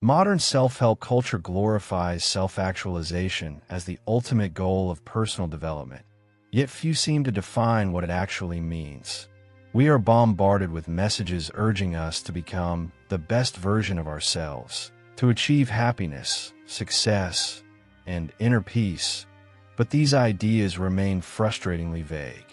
Modern self-help culture glorifies self-actualization as the ultimate goal of personal development, yet few seem to define what it actually means. We are bombarded with messages urging us to become the best version of ourselves, to achieve happiness, success, and inner peace, but these ideas remain frustratingly vague.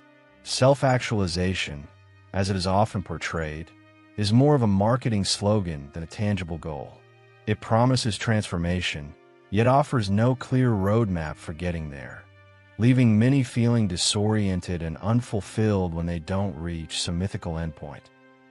Self-actualization, as it is often portrayed, is more of a marketing slogan than a tangible goal. It promises transformation, yet offers no clear roadmap for getting there, leaving many feeling disoriented and unfulfilled when they don't reach some mythical endpoint.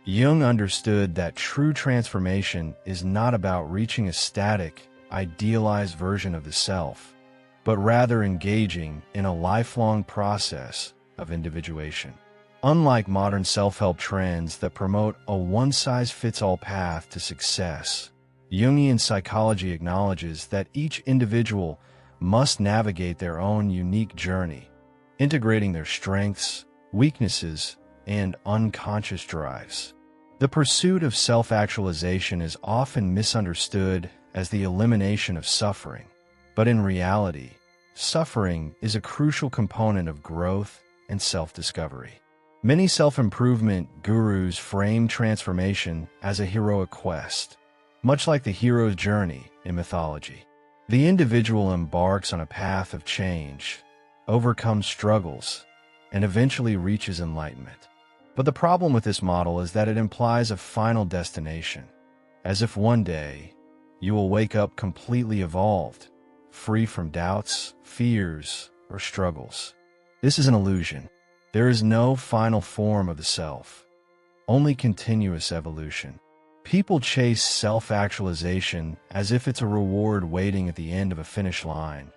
Jung understood that true transformation is not about reaching a static, idealized version of the self, but rather engaging in a lifelong process of individuation. Unlike modern self-help trends that promote a one-size-fits-all path to success, Jungian psychology acknowledges that each individual must navigate their own unique journey, integrating their strengths, weaknesses, and unconscious drives. The pursuit of self-actualization is often misunderstood as the elimination of suffering, but in reality, suffering is a crucial component of growth and self-discovery. Many self-improvement gurus frame transformation as a heroic quest, much like the hero's journey in mythology. The individual embarks on a path of change, overcomes struggles, and eventually reaches enlightenment. But the problem with this model is that it implies a final destination, as if one day you will wake up completely evolved, free from doubts, fears, or struggles. This is an illusion. There is no final form of the self, only continuous evolution. People chase self-actualization as if it's a reward waiting at the end of a finish line,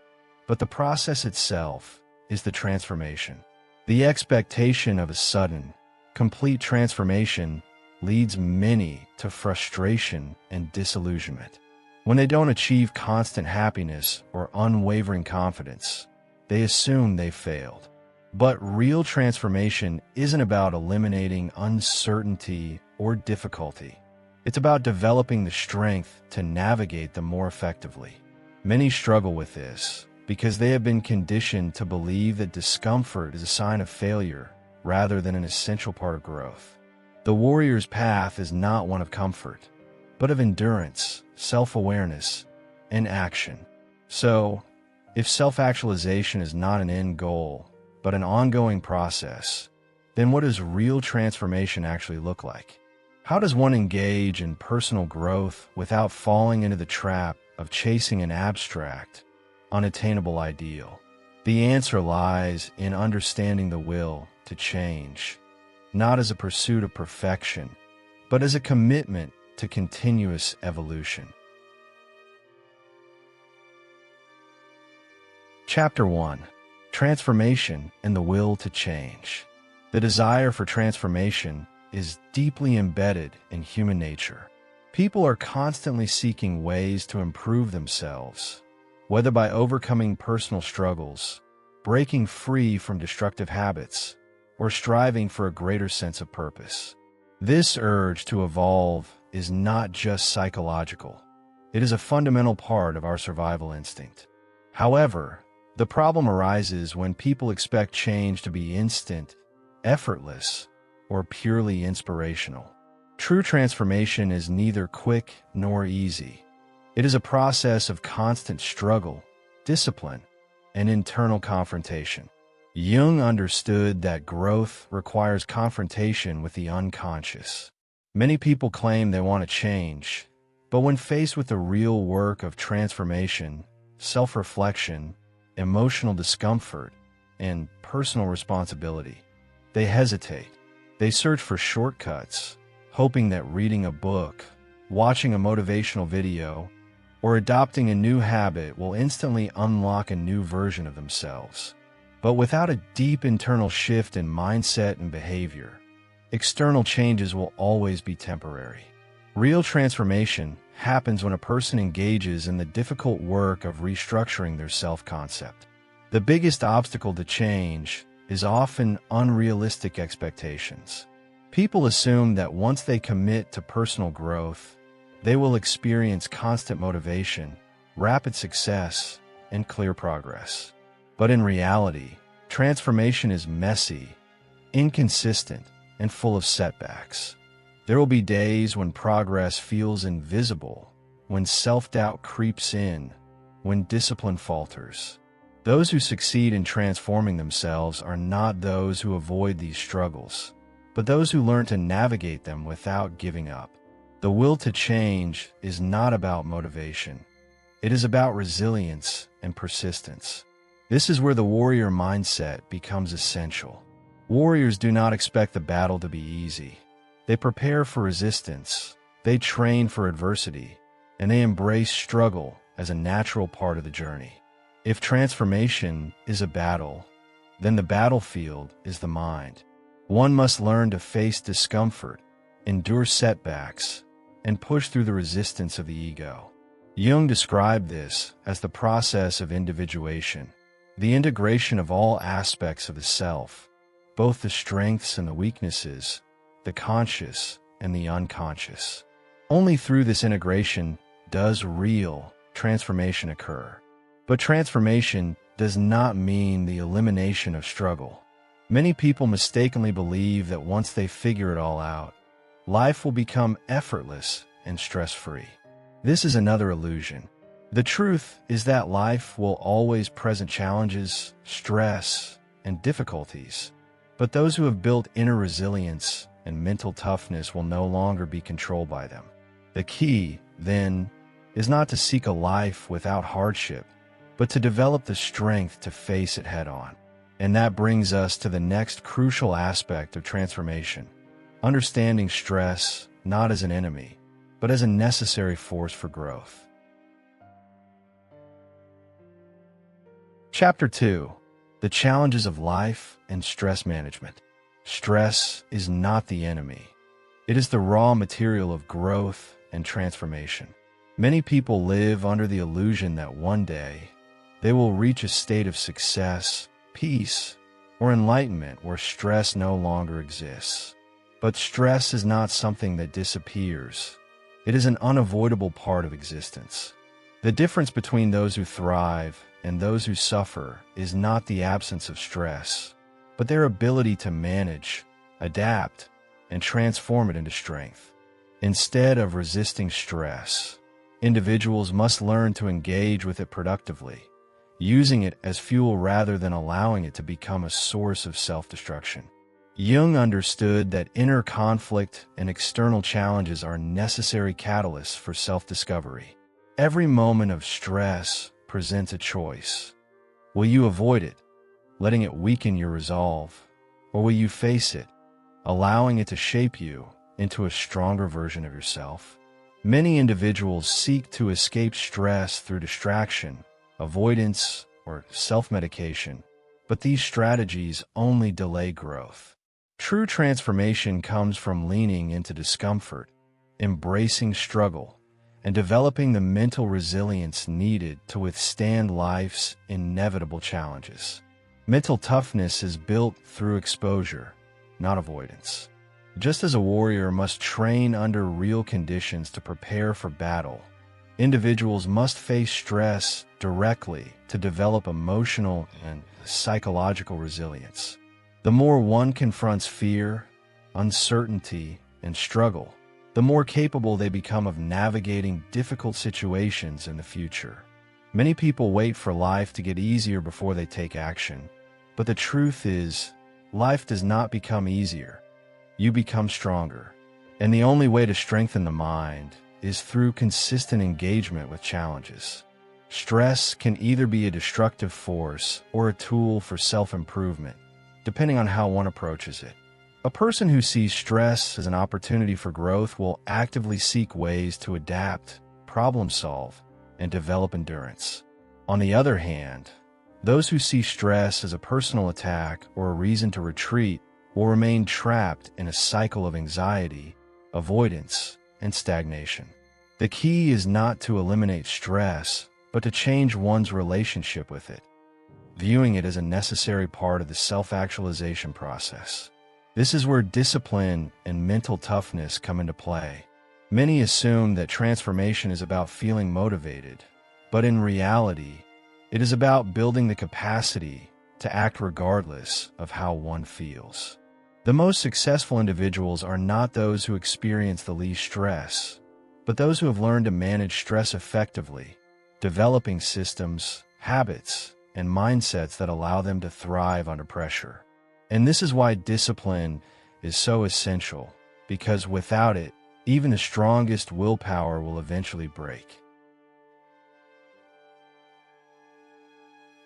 but the process itself is the transformation. The expectation of a sudden, complete transformation leads many to frustration and disillusionment. When they don't achieve constant happiness or unwavering confidence, they assume they've failed. But real transformation isn't about eliminating uncertainty or difficulty. It's about developing the strength to navigate them more effectively. Many struggle with this because they have been conditioned to believe that discomfort is a sign of failure rather than an essential part of growth. The warrior's path is not one of comfort, but of endurance, self-awareness, and action. So, if self-actualization is not an end goal, but an ongoing process, then what does real transformation actually look like? How does one engage in personal growth without falling into the trap of chasing an abstract, unattainable ideal? The answer lies in understanding the will to change, not as a pursuit of perfection, but as a commitment to continuous evolution. Chapter 1. Transformation and the will to change. The desire for transformation is deeply embedded in human nature. People are constantly seeking ways to improve themselves, whether by overcoming personal struggles, breaking free from destructive habits, or striving for a greater sense of purpose. This urge to evolve is not just psychological. It is a fundamental part of our survival instinct. However, the problem arises when people expect change to be instant, effortless, or purely inspirational. True transformation is neither quick nor easy. It is a process of constant struggle, discipline, and internal confrontation. Jung understood that growth requires confrontation with the unconscious. Many people claim they want to change, but when faced with the real work of transformation, self-reflection, emotional discomfort, and personal responsibility, they hesitate. They search for shortcuts, hoping that reading a book, watching a motivational video, or adopting a new habit will instantly unlock a new version of themselves. But without a deep internal shift in mindset and behavior, external changes will always be temporary. Real transformation happens when a person engages in the difficult work of restructuring their self-concept. The biggest obstacle to change is often unrealistic expectations. People assume that once they commit to personal growth, They will experience constant motivation, rapid success, and clear progress. But in reality, transformation is messy, inconsistent, and full of setbacks. There will be days when progress feels invisible, when self-doubt creeps in, when discipline falters. Those who succeed in transforming themselves are not those who avoid these struggles, but those who learn to navigate them without giving up. The will to change is not about motivation. It is about resilience and persistence. This is where the warrior mindset becomes essential. Warriors do not expect the battle to be easy. They prepare for resistance, they train for adversity, and they embrace struggle as a natural part of the journey. If transformation is a battle, then the battlefield is the mind. One must learn to face discomfort, endure setbacks, and push through the resistance of the ego. Jung described this as the process of individuation, the integration of all aspects of the self, both the strengths and the weaknesses, the conscious and the unconscious. Only through this integration does real transformation occur. But transformation does not mean the elimination of struggle. Many people mistakenly believe that once they figure it all out, life will become effortless and stress-free. This is another illusion. The truth is that life will always present challenges, stress, and difficulties. But those who have built inner resilience and mental toughness will no longer be controlled by them. The key, then, is not to seek a life without hardship, but to develop the strength to face it head-on. And that brings us to the next crucial aspect of transformation: understanding stress not as an enemy, but as a necessary force for growth. Chapter 2: The Challenges of Life and Stress Management. Stress is not the enemy. It is the raw material of growth and transformation. Many people live under the illusion that one day they will reach a state of success, peace, or enlightenment where stress no longer exists. But stress is not something that disappears. It is an unavoidable part of existence. The difference between those who thrive and those who suffer is not the absence of stress, but their ability to manage, adapt, and transform it into strength. Instead of resisting stress, individuals must learn to engage with it productively, using it as fuel rather than allowing it to become a source of self-destruction. Jung understood that inner conflict and external challenges are necessary catalysts for self-discovery. Every moment of stress presents a choice. Will you avoid it, letting it weaken your resolve, or will you face it, allowing it to shape you into a stronger version of yourself? Many individuals seek to escape stress through distraction, avoidance, or self-medication, but these strategies only delay growth. True transformation comes from leaning into discomfort, embracing struggle, and developing the mental resilience needed to withstand life's inevitable challenges. Mental toughness is built through exposure, not avoidance. Just as a warrior must train under real conditions to prepare for battle, individuals must face stress directly to develop emotional and psychological resilience. The more one confronts fear, uncertainty, and struggle, the more capable they become of navigating difficult situations in the future. Many people wait for life to get easier before they take action, but the truth is, life does not become easier. You become stronger. And the only way to strengthen the mind is through consistent engagement with challenges. Stress can either be a destructive force or a tool for self-improvement, depending on how one approaches it. A person who sees stress as an opportunity for growth will actively seek ways to adapt, problem solve, and develop endurance. On the other hand, those who see stress as a personal attack or a reason to retreat will remain trapped in a cycle of anxiety, avoidance, and stagnation. The key is not to eliminate stress, but to change one's relationship with it, viewing it as a necessary part of the self-actualization process. This is where discipline and mental toughness come into play. Many assume that transformation is about feeling motivated, but in reality, it is about building the capacity to act regardless of how one feels. The most successful individuals are not those who experience the least stress, but those who have learned to manage stress effectively, developing systems, habits, and mindsets that allow them to thrive under pressure. And this is why discipline is so essential, because without it, even the strongest willpower will eventually break.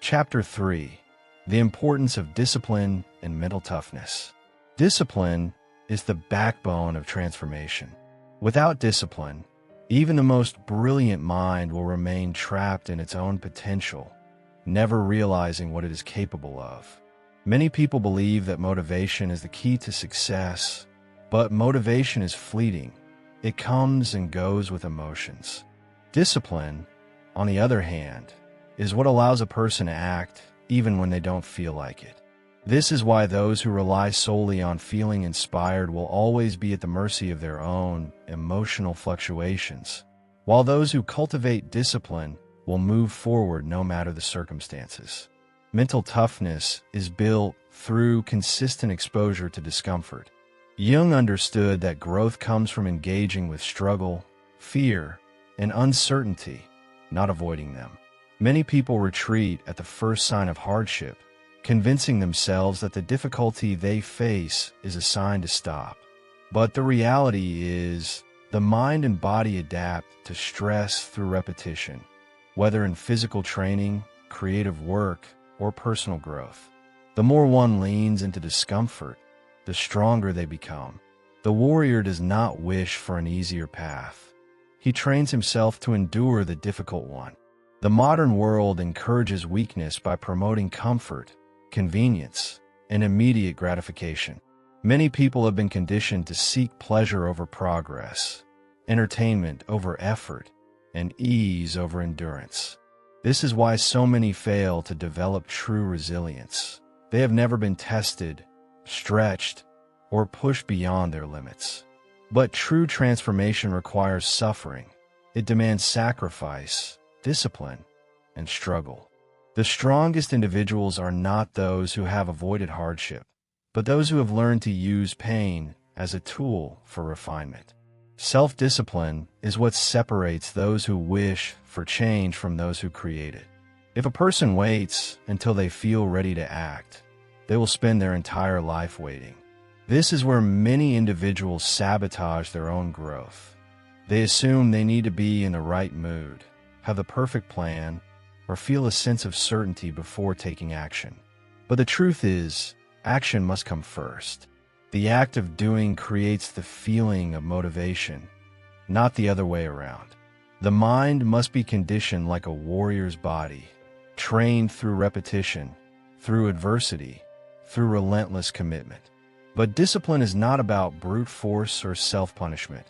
Chapter 3: The Importance of Discipline and Mental Toughness. Discipline is the backbone of transformation. Without discipline, even the most brilliant mind will remain trapped in its own potential, never realizing what it is capable of. Many people believe that motivation is the key to success, but motivation is fleeting. It comes and goes with emotions. Discipline, on the other hand, is what allows a person to act even when they don't feel like it. This is why those who rely solely on feeling inspired will always be at the mercy of their own emotional fluctuations, while those who cultivate discipline will move forward no matter the circumstances. Mental toughness is built through consistent exposure to discomfort. Jung understood that growth comes from engaging with struggle, fear, and uncertainty, not avoiding them. Many people retreat at the first sign of hardship, convincing themselves that the difficulty they face is a sign to stop. But the reality is, the mind and body adapt to stress through repetition, whether in physical training, creative work, or personal growth. The more one leans into discomfort, the stronger they become. The warrior does not wish for an easier path. He trains himself to endure the difficult one. The modern world encourages weakness by promoting comfort, convenience, and immediate gratification. Many people have been conditioned to seek pleasure over progress, entertainment over effort, and ease over endurance. This is why so many fail to develop true resilience. They have never been tested, stretched, or pushed beyond their limits. But true transformation requires suffering. It demands sacrifice, discipline, and struggle. The strongest individuals are not those who have avoided hardship, but those who have learned to use pain as a tool for refinement. Self-discipline is what separates those who wish for change from those who create it. If a person waits until they feel ready to act, they will spend their entire life waiting. This is where many individuals sabotage their own growth. They assume they need to be in the right mood, have the perfect plan, or feel a sense of certainty before taking action. But the truth is, action must come first. The act of doing creates the feeling of motivation, not the other way around. The mind must be conditioned like a warrior's body, trained through repetition, through adversity, through relentless commitment. But discipline is not about brute force or self-punishment.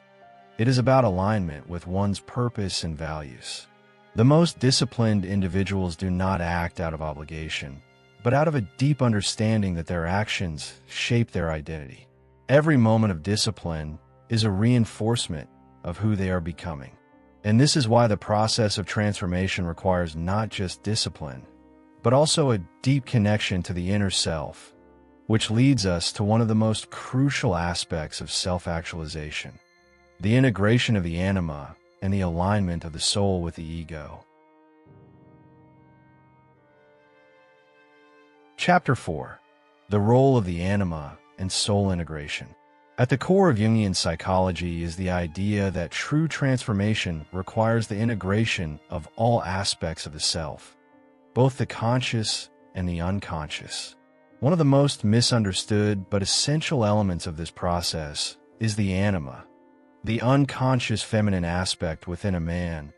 It is about alignment with one's purpose and values. The most disciplined individuals do not act out of obligation, but out of a deep understanding that their actions shape their identity. Every moment of discipline is a reinforcement of who they are becoming. And this is why the process of transformation requires not just discipline, but also a deep connection to the inner self, which leads us to one of the most crucial aspects of self-actualization: the integration of the anima and the alignment of the soul with the ego. Chapter 4: The Role of the Anima and Soul Integration. At the core of Jungian psychology is the idea that true transformation requires the integration of all aspects of the self, both the conscious and the unconscious. One of the most misunderstood but essential elements of this process is the anima, the unconscious feminine aspect within a man,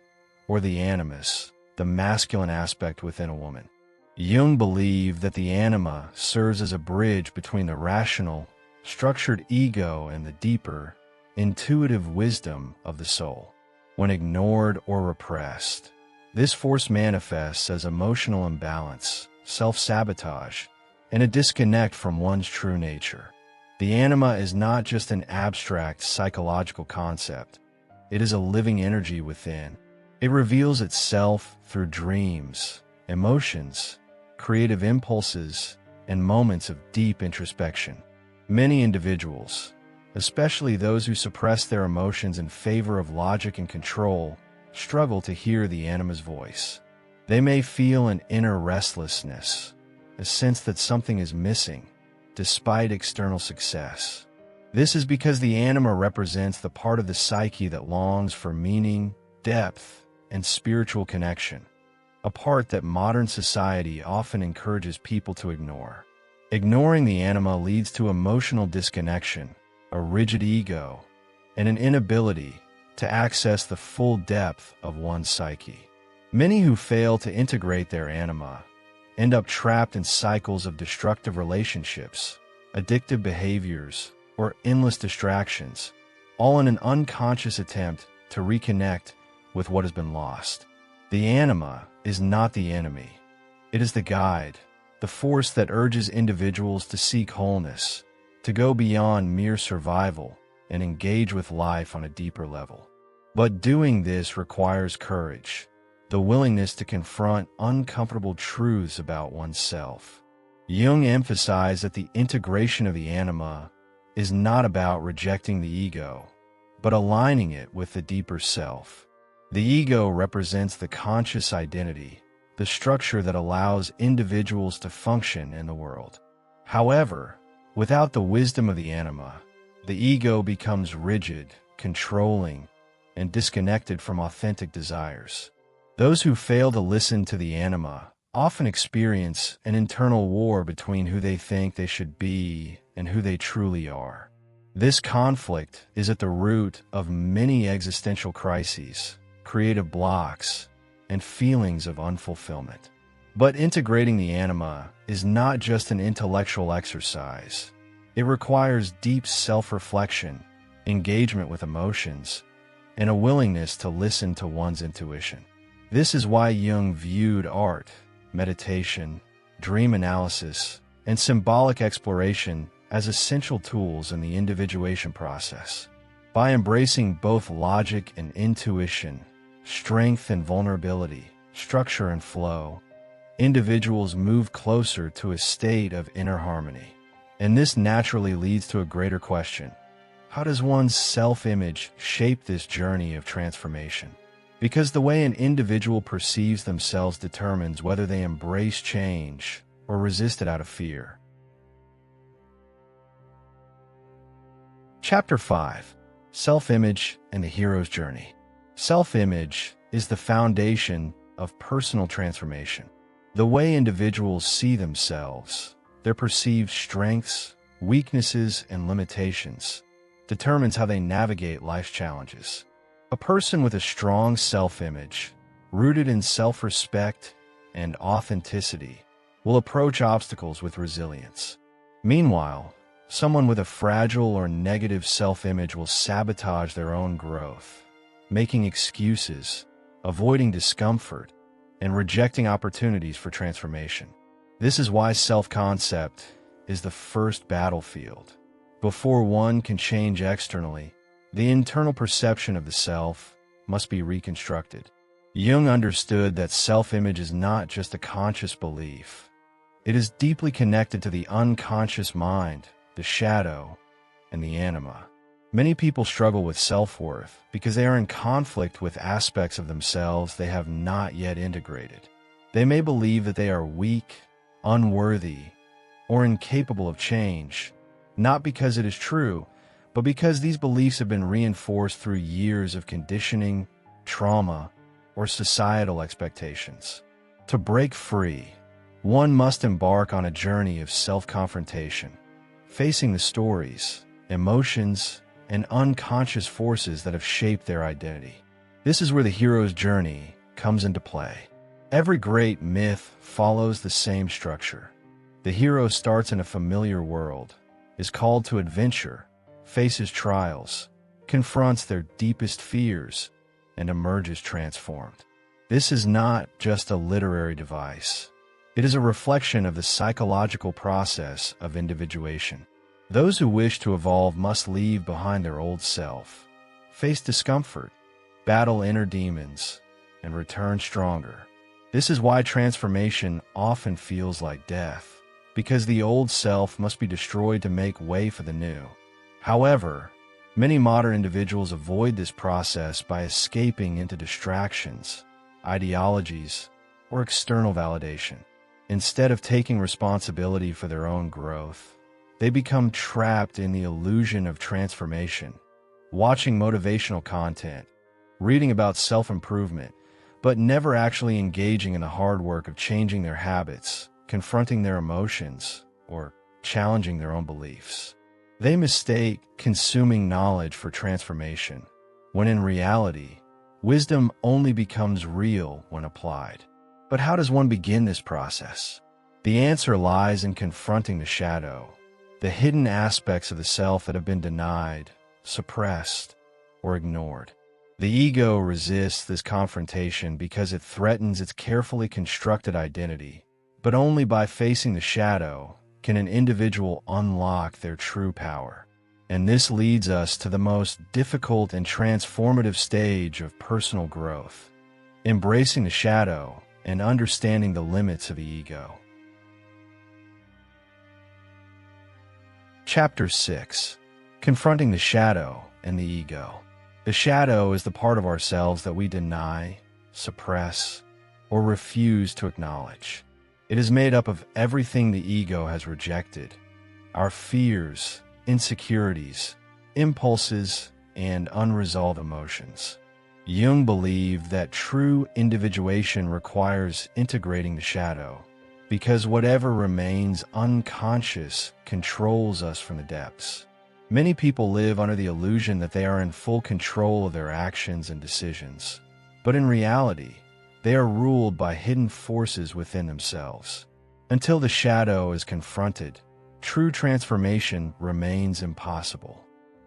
or the animus, the masculine aspect within a woman. Jung believed that the anima serves as a bridge between the rational, structured ego and the deeper, intuitive wisdom of the soul. When ignored or repressed, this force manifests as emotional imbalance, self-sabotage, and a disconnect from one's true nature. The anima is not just an abstract psychological concept. It is a living energy within. It reveals itself through dreams, emotions, creative impulses, and moments of deep introspection. Many individuals, especially those who suppress their emotions in favor of logic and control, struggle to hear the anima's voice. They may feel an inner restlessness, a sense that something is missing, despite external success. This is because the anima represents the part of the psyche that longs for meaning, depth, and spiritual connection, a part that modern society often encourages people to ignore. Ignoring the anima leads to emotional disconnection, a rigid ego, and an inability to access the full depth of one's psyche. Many who fail to integrate their anima end up trapped in cycles of destructive relationships, addictive behaviors, or endless distractions, all in an unconscious attempt to reconnect with what has been lost. The anima is not the enemy. It is the guide, the force that urges individuals to seek wholeness, to go beyond mere survival and engage with life on a deeper level. But doing this requires courage, the willingness to confront uncomfortable truths about oneself. Jung emphasized that the integration of the anima is not about rejecting the ego, but aligning it with the deeper self. The ego represents the conscious identity, the structure that allows individuals to function in the world. However, without the wisdom of the anima, the ego becomes rigid, controlling, and disconnected from authentic desires. Those who fail to listen to the anima often experience an internal war between who they think they should be and who they truly are. This conflict is at the root of many existential crises, creative blocks, and feelings of unfulfillment. But integrating the anima is not just an intellectual exercise. It requires deep self-reflection, engagement with emotions, and a willingness to listen to one's intuition. This is why Jung viewed art, meditation, dream analysis, and symbolic exploration as essential tools in the individuation process. By embracing both logic and intuition, strength and vulnerability, structure and flow, individuals move closer to a state of inner harmony. And this naturally leads to a greater question. How does one's self-image shape this journey of transformation? Because the way an individual perceives themselves determines whether they embrace change or resist it out of fear. Chapter 5. Self-image and the hero's journey. Self-image is the foundation of personal transformation. The way individuals see themselves, their perceived strengths, weaknesses, and limitations, determines how they navigate life's challenges. A person with a strong self-image, rooted in self-respect and authenticity, will approach obstacles with resilience. Meanwhile, someone with a fragile or negative self-image will sabotage their own growth, making excuses, avoiding discomfort, and rejecting opportunities for transformation. This is why self-concept is the first battlefield. Before one can change externally, the internal perception of the self must be reconstructed. Jung understood that self-image is not just a conscious belief. It is deeply connected to the unconscious mind, the shadow, and the anima. Many people struggle with self-worth because they are in conflict with aspects of themselves they have not yet integrated. They may believe that they are weak, unworthy, or incapable of change, not because it is true, but because these beliefs have been reinforced through years of conditioning, trauma, or societal expectations. To break free, one must embark on a journey of self-confrontation, facing the stories, emotions, and unconscious forces that have shaped their identity. This is where the hero's journey comes into play. Every great myth follows the same structure. The hero starts in a familiar world, is called to adventure, faces trials, confronts their deepest fears, and emerges transformed. This is not just a literary device. It is a reflection of the psychological process of individuation. Those who wish to evolve must leave behind their old self, face discomfort, battle inner demons, and return stronger. This is why transformation often feels like death, because the old self must be destroyed to make way for the new. However, many modern individuals avoid this process by escaping into distractions, ideologies, or external validation. Instead of taking responsibility for their own growth, they become trapped in the illusion of transformation, watching motivational content, reading about self-improvement, but never actually engaging in the hard work of changing their habits, confronting their emotions, or challenging their own beliefs. They mistake consuming knowledge for transformation, when in reality, wisdom only becomes real when applied. But how does one begin this process? The answer lies in confronting the shadow, the hidden aspects of the self that have been denied, suppressed, or ignored. The ego resists this confrontation because it threatens its carefully constructed identity, but only by facing the shadow can an individual unlock their true power. And this leads us to the most difficult and transformative stage of personal growth, embracing the shadow and understanding the limits of the ego. Chapter 6. Confronting the shadow and the ego. The shadow is the part of ourselves that we deny, suppress, or refuse to acknowledge. It is made up of everything the ego has rejected: our fears, insecurities, impulses, and unresolved emotions. Jung believed that true individuation requires integrating the shadow, because whatever remains unconscious controls us from the depths. Many people live under the illusion that they are in full control of their actions and decisions, but in reality, they are ruled by hidden forces within themselves. Until the shadow is confronted, true transformation remains impossible.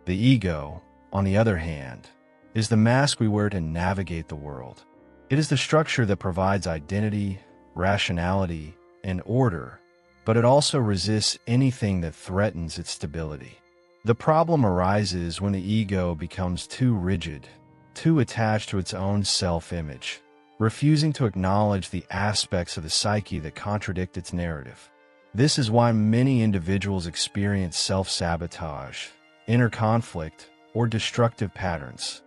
The ego, on the other hand, is the mask we wear to navigate the world. It is the structure that provides identity, rationality, and order, but it also resists anything that threatens its stability. The problem arises when the ego becomes too rigid, too attached to its own self-image, refusing to acknowledge the aspects of the psyche that contradict its narrative. This is why many individuals experience self-sabotage, inner conflict, or destructive patterns.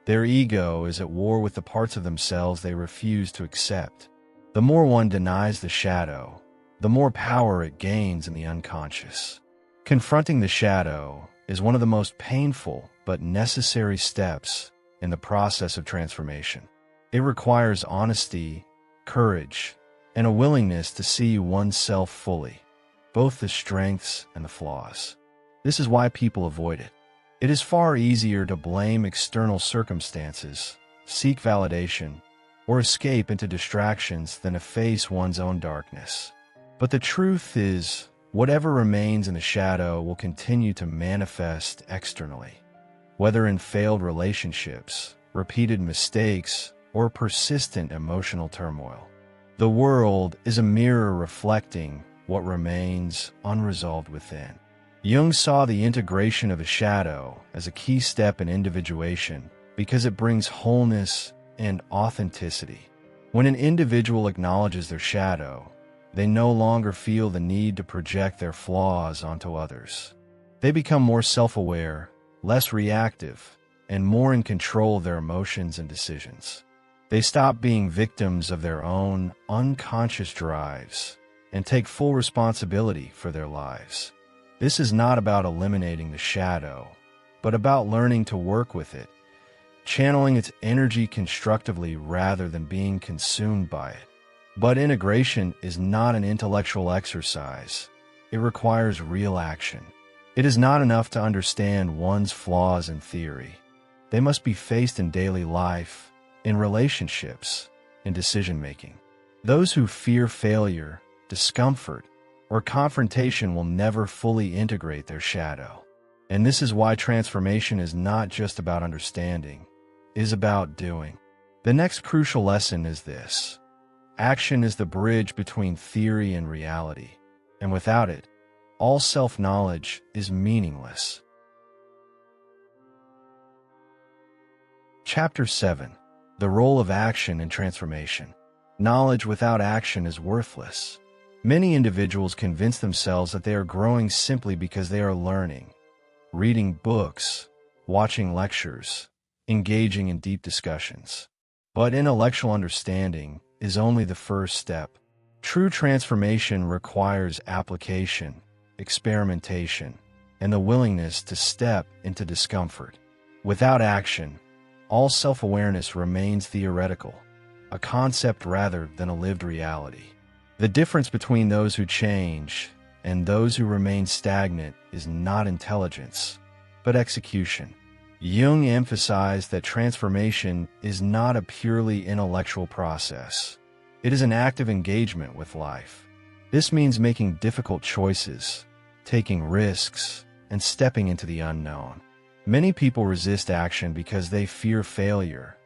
Their ego is at war with the parts of themselves they refuse to accept. The more one denies the shadow, the more power it gains in the unconscious. Confronting the shadow is one of the most painful but necessary steps in the process of transformation. It requires honesty, courage, and a willingness to see oneself fully, both the strengths and the flaws. This is why people avoid it. It is far easier to blame external circumstances, seek validation, or escape into distractions than to face one's own darkness. But the truth is, whatever remains in the shadow will continue to manifest externally, whether in failed relationships, repeated mistakes, or persistent emotional turmoil. The world is a mirror reflecting what remains unresolved within. Jung saw the integration of the shadow as a key step in individuation because it brings wholeness and authenticity. When an individual acknowledges their shadow, they no longer feel the need to project their flaws onto others. They become more self-aware, less reactive, and more in control of their emotions and decisions. They stop being victims of their own unconscious drives and take full responsibility for their lives. This is not about eliminating the shadow, but about learning to work with it, channeling its energy constructively rather than being consumed by it. But integration is not an intellectual exercise. It requires real action. It is not enough to understand one's flaws in theory. They must be faced in daily life, in relationships, in decision-making. Those who fear failure, discomfort, or confrontation will never fully integrate their shadow. And this is why transformation is not just about understanding, it is about doing. The next crucial lesson is this: action is the bridge between theory and reality, and without it, all self-knowledge is meaningless. Chapter 7. The Role of Action in Transformation. Knowledge without action is worthless. Many individuals convince themselves that they are growing simply because they are learning, reading books, watching lectures, engaging in deep discussions. But intellectual understanding is only the first step. True transformation requires application, experimentation, and the willingness to step into discomfort. Without action, all self-awareness remains theoretical, a concept rather than a lived reality. The difference between those who change and those who remain stagnant is not intelligence, but execution. Jung emphasized that transformation is not a purely intellectual process. It is an active engagement with life. This means making difficult choices, taking risks, and stepping into the unknown. Many people resist action because they fear failure,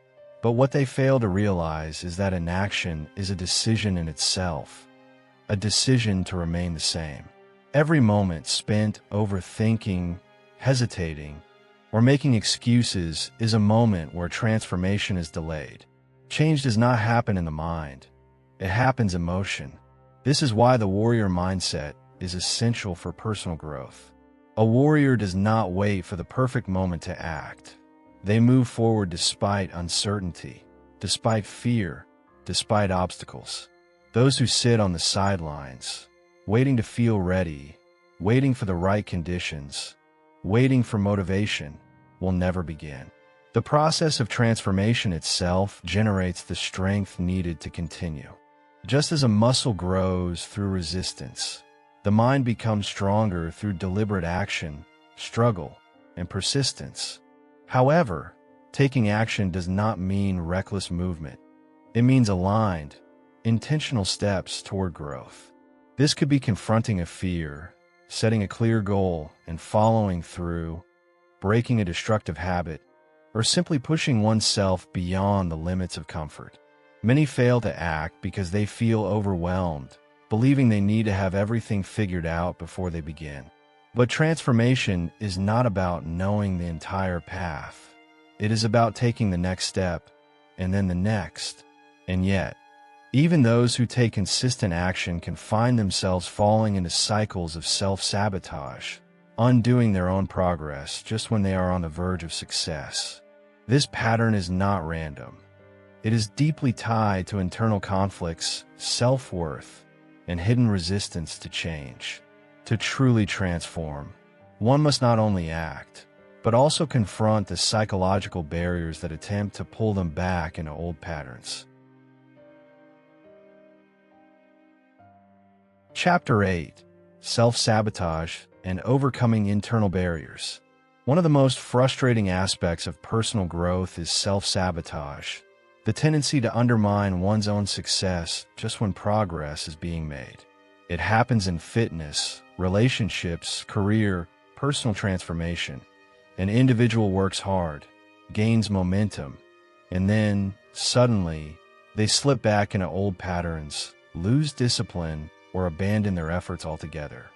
but what they fail to realize is that inaction is a decision in itself, a decision to remain the same. Every moment spent overthinking, hesitating, or making excuses is a moment where transformation is delayed. Change does not happen in the mind. It happens in motion. This is why the warrior mindset is essential for personal growth. A warrior does not wait for the perfect moment to act. They move forward despite uncertainty, despite fear, despite obstacles. Those who sit on the sidelines, waiting to feel ready, waiting for the right conditions, waiting for motivation, will never begin. The process of transformation itself generates the strength needed to continue. Just as a muscle grows through resistance, the mind becomes stronger through deliberate action, struggle, and persistence. However, taking action does not mean reckless movement. It means aligned, intentional steps toward growth. This could be confronting a fear, setting a clear goal and following through, breaking a destructive habit, or simply pushing oneself beyond the limits of comfort. Many fail to act because they feel overwhelmed, believing they need to have everything figured out before they begin. But transformation is not about knowing the entire path. It is about taking the next step, and then the next. And yet, even those who take consistent action can find themselves falling into cycles of self-sabotage, undoing their own progress just when they are on the verge of success. This pattern is not random. It is deeply tied to internal conflicts, self-worth, and hidden resistance to change. To truly transform, one must not only act, but also confront the psychological barriers that attempt to pull them back into old patterns. Chapter 8. Self-sabotage and Overcoming Internal Barriers. One of the most frustrating aspects of personal growth is self-sabotage, the tendency to undermine one's own success just when progress is being made. It happens in fitness, relationships, career, personal transformation. An individual works hard, gains momentum, and then, suddenly, they slip back into old patterns, lose discipline, or abandon their efforts altogether.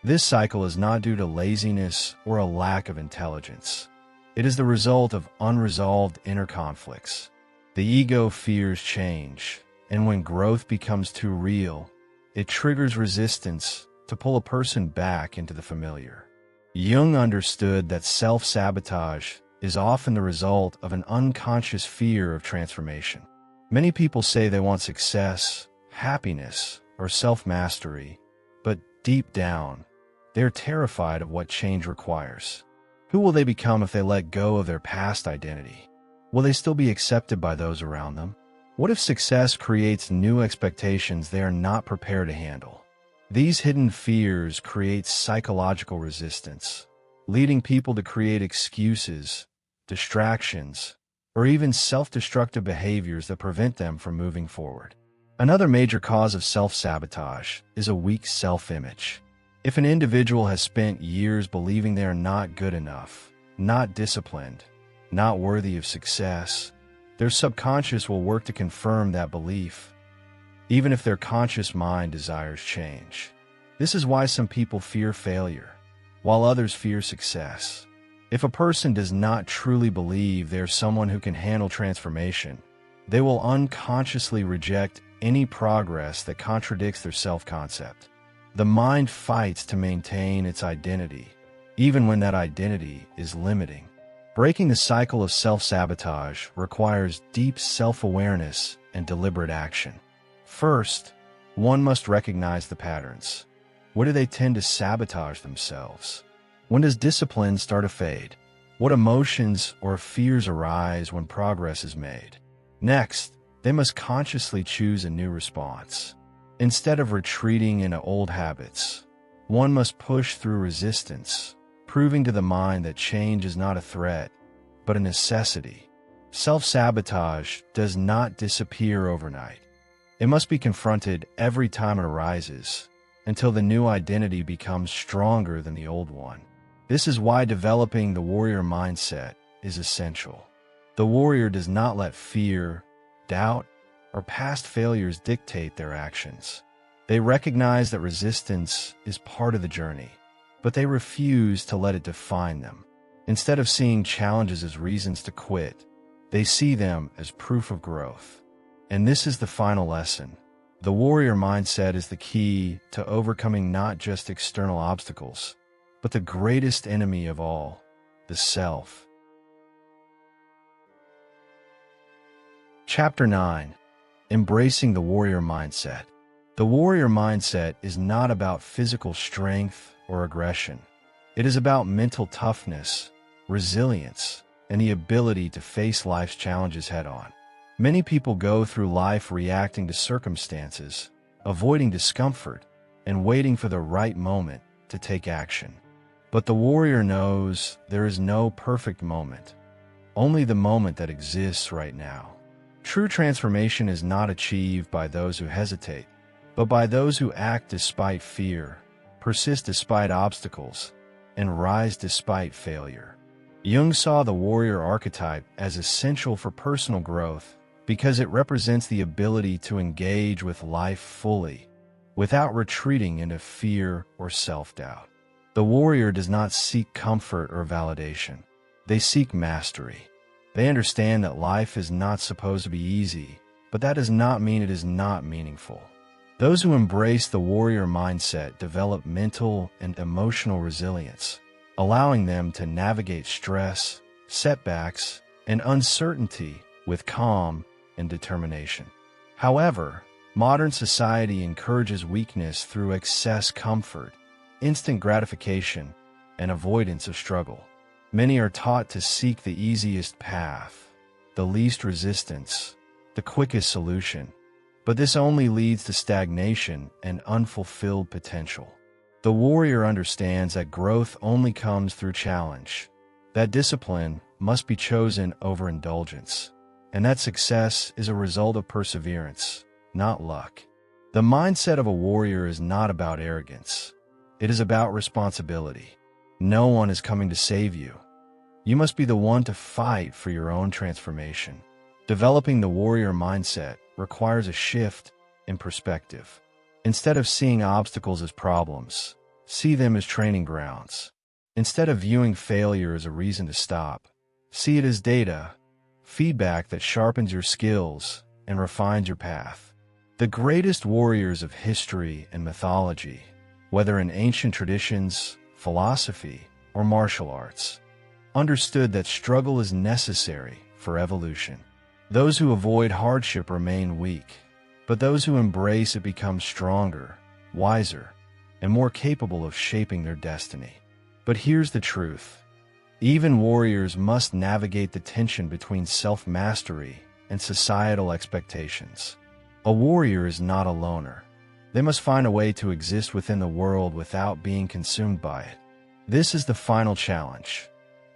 This cycle is not due to laziness or a lack of intelligence. It is the result of unresolved inner conflicts. The ego fears change, and when growth becomes too real, it triggers resistance to pull a person back into the familiar. Jung understood that self-sabotage is often the result of an unconscious fear of transformation. Many people say they want success, happiness, or self-mastery, but deep down, they're terrified of what change requires. Who will they become if they let go of their past identity? Will they still be accepted by those around them? What if success creates new expectations they are not prepared to handle? These hidden fears create psychological resistance, leading people to create excuses, distractions, or even self-destructive behaviors that prevent them from moving forward. Another major cause of self-sabotage is a weak self-image. If an individual has spent years believing they are not good enough, not disciplined, not worthy of success, their subconscious will work to confirm that belief, even if their conscious mind desires change. This is why some people fear failure, while others fear success. If a person does not truly believe they are someone who can handle transformation, they will unconsciously reject any progress that contradicts their self-concept. The mind fights to maintain its identity, even when that identity is limiting. Breaking the cycle of self-sabotage requires deep self-awareness and deliberate action. First, one must recognize the patterns. Where do they tend to sabotage themselves? When does discipline start to fade? What emotions or fears arise when progress is made? Next, they must consciously choose a new response. Instead of retreating into old habits, one must push through resistance, proving to the mind that change is not a threat, but a necessity. Self-sabotage does not disappear overnight. It must be confronted every time it arises, until the new identity becomes stronger than the old one. This is why developing the warrior mindset is essential. The warrior does not let fear, doubt, or past failures dictate their actions. They recognize that resistance is part of the journey, but they refuse to let it define them. Instead of seeing challenges as reasons to quit, they see them as proof of growth. And this is the final lesson. The warrior mindset is the key to overcoming not just external obstacles, but the greatest enemy of all, the self. Chapter 9. Embracing the warrior mindset. The warrior mindset is not about physical strength or aggression. It is about mental toughness, resilience, and the ability to face life's challenges head-on. Many people go through life reacting to circumstances, avoiding discomfort, and waiting for the right moment to take action. But the warrior knows there is no perfect moment, only the moment that exists right now. True transformation is not achieved by those who hesitate, but by those who act despite fear, persist despite obstacles, and rise despite failure. Jung saw the warrior archetype as essential for personal growth because it represents the ability to engage with life fully, without retreating into fear or self-doubt. The warrior does not seek comfort or validation. They seek mastery. They understand that life is not supposed to be easy, but that does not mean it is not meaningful. Those who embrace the warrior mindset develop mental and emotional resilience, allowing them to navigate stress, setbacks, and uncertainty with calm and determination. However, modern society encourages weakness through excess comfort, instant gratification, and avoidance of struggle. Many are taught to seek the easiest path, the least resistance, the quickest solution, but this only leads to stagnation and unfulfilled potential. The warrior understands that growth only comes through challenge, that discipline must be chosen over indulgence, and that success is a result of perseverance, not luck. The mindset of a warrior is not about arrogance. It is about responsibility. No one is coming to save you. You must be the one to fight for your own transformation. Developing the warrior mindset requires a shift in perspective. Instead of seeing obstacles as problems, see them as training grounds. Instead of viewing failure as a reason to stop, see it as data, feedback that sharpens your skills and refines your path. The greatest warriors of history and mythology, whether in ancient traditions, philosophy, or martial arts, understood that struggle is necessary for evolution. Those who avoid hardship remain weak, but those who embrace it become stronger, wiser, and more capable of shaping their destiny. But here's the truth. Even warriors must navigate the tension between self-mastery and societal expectations. A warrior is not a loner. They must find a way to exist within the world without being consumed by it. This is the final challenge: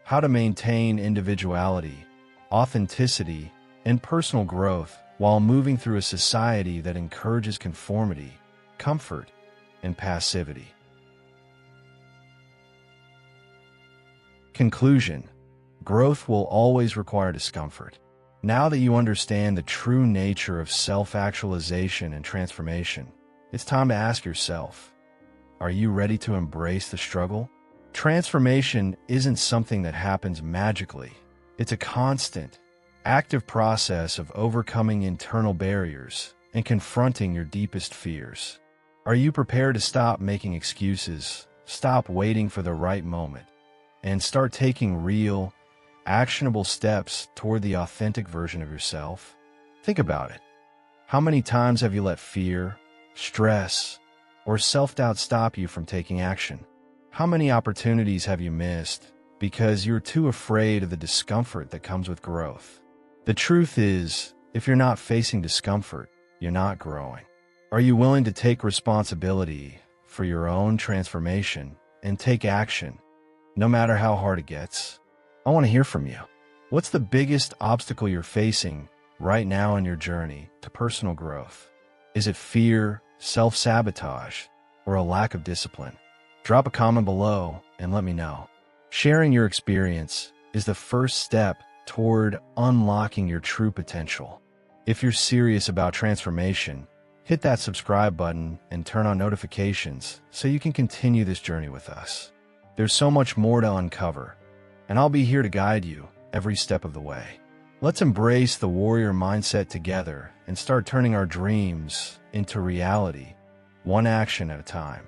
how to maintain individuality, authenticity, and personal growth while moving through a society that encourages conformity, comfort, and passivity. Conclusion: growth will always require discomfort. Now that you understand the true nature of self-actualization and transformation, it's time to ask yourself, are you ready to embrace the struggle? Transformation isn't something that happens magically. It's a constant, active process of overcoming internal barriers and confronting your deepest fears. Are you prepared to stop making excuses, stop waiting for the right moment, and start taking real, actionable steps toward the authentic version of yourself? Think about it. How many times have you let fear, stress, or self-doubt stop you from taking action? How many opportunities have you missed because you're too afraid of the discomfort that comes with growth? The truth is, if you're not facing discomfort, you're not growing. Are you willing to take responsibility for your own transformation and take action, no matter how hard it gets? I want to hear from you. What's the biggest obstacle you're facing right now in your journey to personal growth? Is it fear, self-sabotage, or a lack of discipline? Drop a comment below and let me know. Sharing your experience is the first step toward unlocking your true potential. If you're serious about transformation, hit that subscribe button and turn on notifications so you can continue this journey with us. There's so much more to uncover, and I'll be here to guide you every step of the way. Let's embrace the warrior mindset together and start turning our dreams into reality, one action at a time.